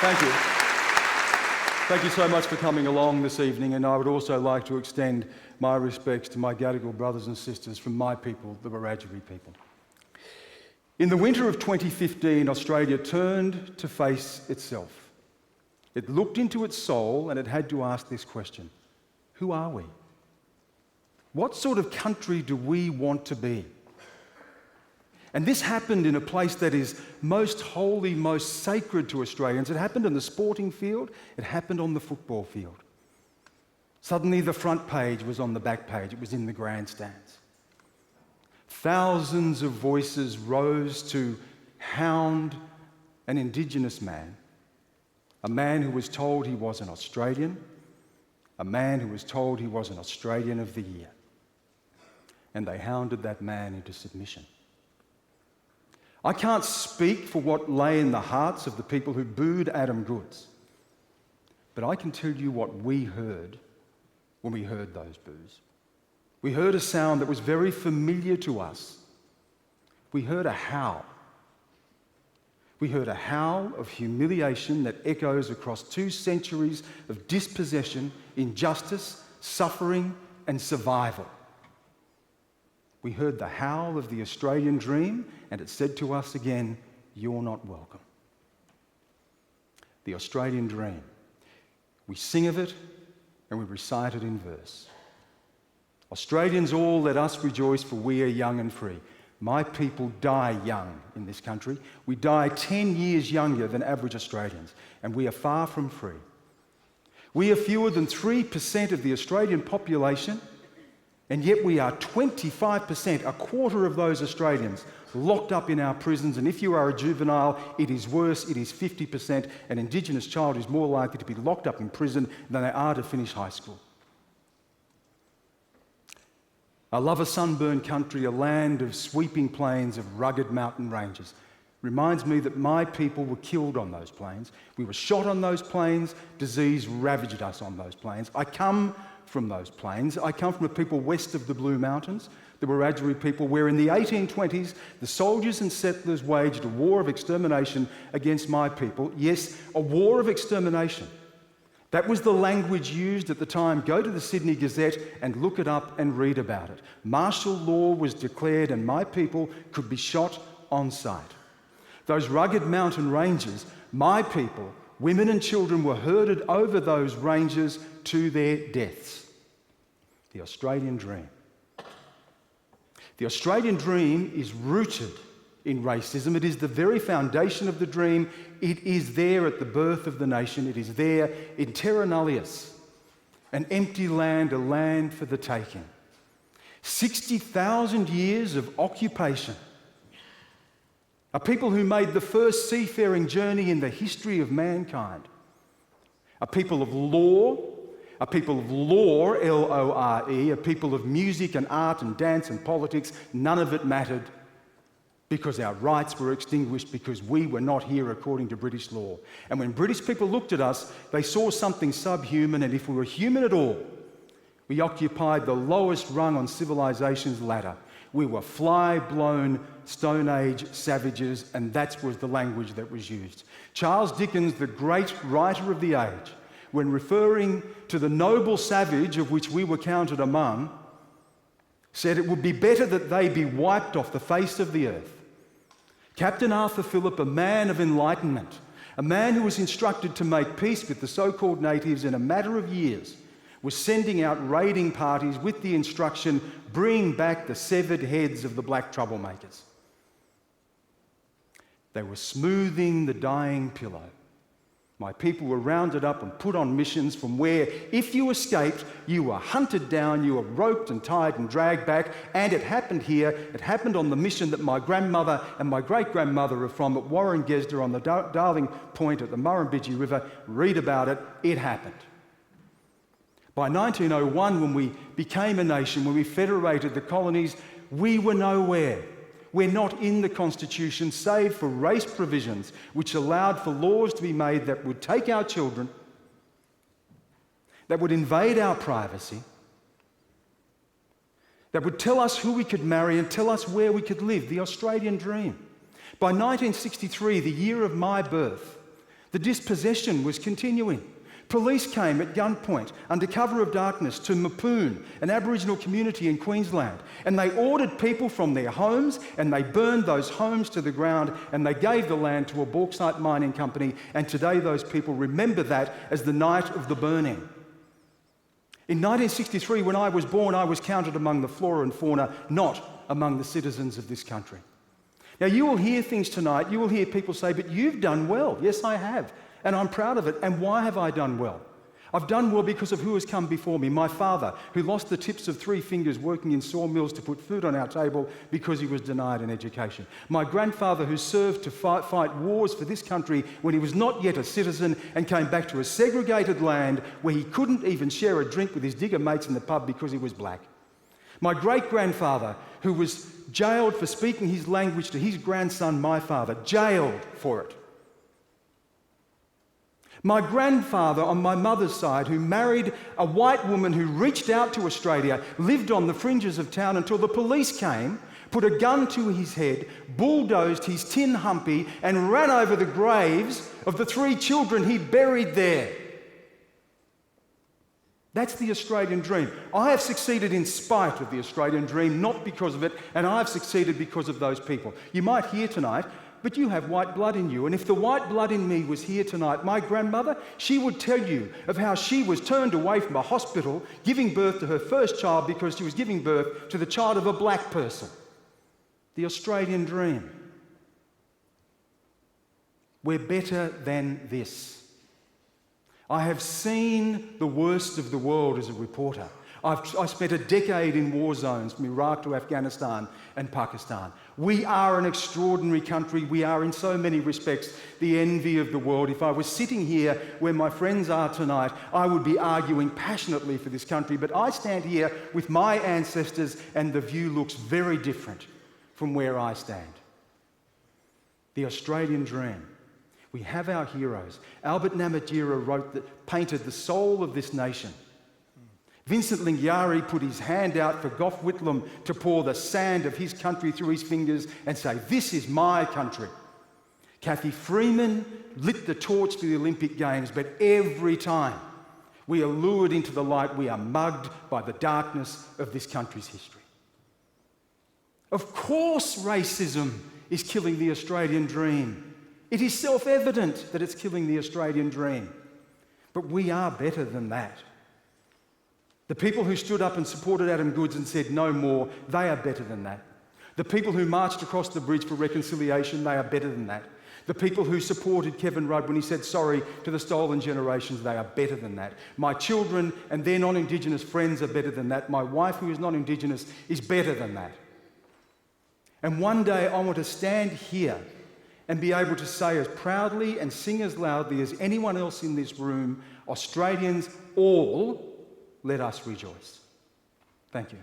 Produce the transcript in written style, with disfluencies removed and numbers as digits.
Thank you. Thank you so much for coming along this evening, and I would also like to extend my respects to my Gadigal brothers and sisters from my people, the Wiradjuri people. In the winter of 2015, Australia turned to face itself. It looked into its soul and it had to ask this question: who are we? What sort of country do we want to be? And this happened in a place that is most holy, most sacred to Australians. It happened in the sporting field, it happened on the football field. Suddenly the front page was on the back page, it was in the grandstands. Thousands of voices rose to hound an Indigenous man, a man who was told he was an Australian, a man who was told he was an Australian of the Year. And they hounded that man into submission. I can't speak for what lay in the hearts of the people who booed Adam Goodes, but I can tell you what we heard when we heard those boos. We heard a sound that was very familiar to us. We heard a howl. We heard a howl of humiliation that echoes across 2 centuries of dispossession, injustice, suffering, and survival. We heard the howl of the Australian dream, and it said to us again, "You're not welcome." The Australian dream. We sing of it and we recite it in verse. Australians all, let us rejoice, for we are young and free. My people die young in this country. We die 10 years younger than average Australians, and we are far from free. We are fewer than 3% of the Australian population, and yet we are 25%, a quarter of those Australians, locked up in our prisons. And if you are a juvenile, it is worse, it is 50%. An Indigenous child is more likely to be locked up in prison than they are to finish high school. I love a sunburned country, a land of sweeping plains, of rugged mountain ranges. Reminds me that my people were killed on those plains. We were shot on those plains. Disease ravaged us on those plains. I come from those plains. I come from a people west of the Blue Mountains, the Wiradjuri people, where in the 1820s the soldiers and settlers waged a war of extermination against my people. Yes, a war of extermination. That was the language used at the time. Go to the Sydney Gazette and look it up and read about it. Martial law was declared and my people could be shot on sight. Those rugged mountain ranges, my people, women and children, were herded over those ranges to their deaths. The Australian dream. The Australian dream is rooted in racism. It is the very foundation of the dream. It is there at the birth of the nation. It is there in terra nullius, an empty land, a land for the taking. 60,000 years of occupation. A people who made the first seafaring journey in the history of mankind. A people of law, a people of lore, L-O-R-E, a people of music and art and dance and politics. None of it mattered because our rights were extinguished because we were not here according to British law. And when British people looked at us, they saw something subhuman, and if we were human at all, we occupied the lowest rung on civilization's ladder. We were fly-blown Stone Age savages, and that was the language that was used. Charles Dickens, the great writer of the age, when referring to the noble savage of which we were counted among, said it would be better that they be wiped off the face of the earth. Captain Arthur Phillip, a man of enlightenment, a man who was instructed to make peace with the so-called natives in a matter of years, was sending out raiding parties with the instruction, bring back the severed heads of the black troublemakers. They were smoothing the dying pillow. My people were rounded up and put on missions from where, if you escaped, you were hunted down, you were roped and tied and dragged back. And it happened here. It happened on the mission that my grandmother and my great-grandmother are from at Warringezda on the Darling Point at the Murrumbidgee River. Read about it. It happened. By 1901, when we became a nation, when we federated the colonies, we were nowhere. We're not in the Constitution, save for race provisions, which allowed for laws to be made that would take our children, that would invade our privacy, that would tell us who we could marry and tell us where we could live, the Australian dream. By 1963, the year of my birth, The dispossession was continuing. Police came at gunpoint under cover of darkness to Mapoon, an Aboriginal community in Queensland, and they ordered people from their homes and they burned those homes to the ground and they gave the land to a bauxite mining company, and today those people remember that as the night of the burning. In 1963, when I was born, I was counted among the flora and fauna, not among the citizens of this country. Now, you will hear things tonight, you will hear people say, but you've done well. Yes, I have. And I'm proud of it. And why have I done well? I've done well because of who has come before me. My father, who lost the tips of 3 fingers working in sawmills to put food on our table because he was denied an education. My grandfather, who served to fight wars for this country when he was not yet a citizen and came back to a segregated land where he couldn't even share a drink with his digger mates in the pub because he was black. My great-grandfather, who was jailed for speaking his language to his grandson, my father, jailed for it. My grandfather on my mother's side, who married a white woman who reached out to Australia, lived on the fringes of town until the police came, put a gun to his head, bulldozed his tin humpy and ran over the graves of the 3 children he buried there. That's the Australian dream. I have succeeded in spite of the Australian dream, not because of it, and I've succeeded because of those people. You might hear tonight, but you have white blood in you. And if the white blood in me was here tonight, my grandmother, she would tell you of how she was turned away from a hospital giving birth to her first child because she was giving birth to the child of a black person. The Australian dream. We're better than this. I have seen the worst of the world as a reporter. I spent a decade in war zones from Iraq to Afghanistan and Pakistan. We are an extraordinary country. We are in so many respects the envy of the world. If I was sitting here where my friends are tonight, I would be arguing passionately for this country. But I stand here with my ancestors and the view looks very different from where I stand. The Australian dream. We have our heroes. Albert Namatjira painted the soul of this nation. Vincent Lingiari put his hand out for Gough Whitlam to pour the sand of his country through his fingers and say, "This is my country." Kathy Freeman lit the torch for the Olympic Games, but every time we are lured into the light, we are mugged by the darkness of this country's history. Of course racism is killing the Australian dream. It is self-evident that it's killing the Australian dream. But we are better than that. The people who stood up and supported Adam Goodes and said no more, they are better than that. The people who marched across the bridge for reconciliation, they are better than that. The people who supported Kevin Rudd when he said sorry to the stolen generations, they are better than that. My children and their non-Indigenous friends are better than that. My wife, who is non-Indigenous, is better than that. And one day I want to stand here and be able to say as proudly and sing as loudly as anyone else in this room, Australians all, let us rejoice. Thank you.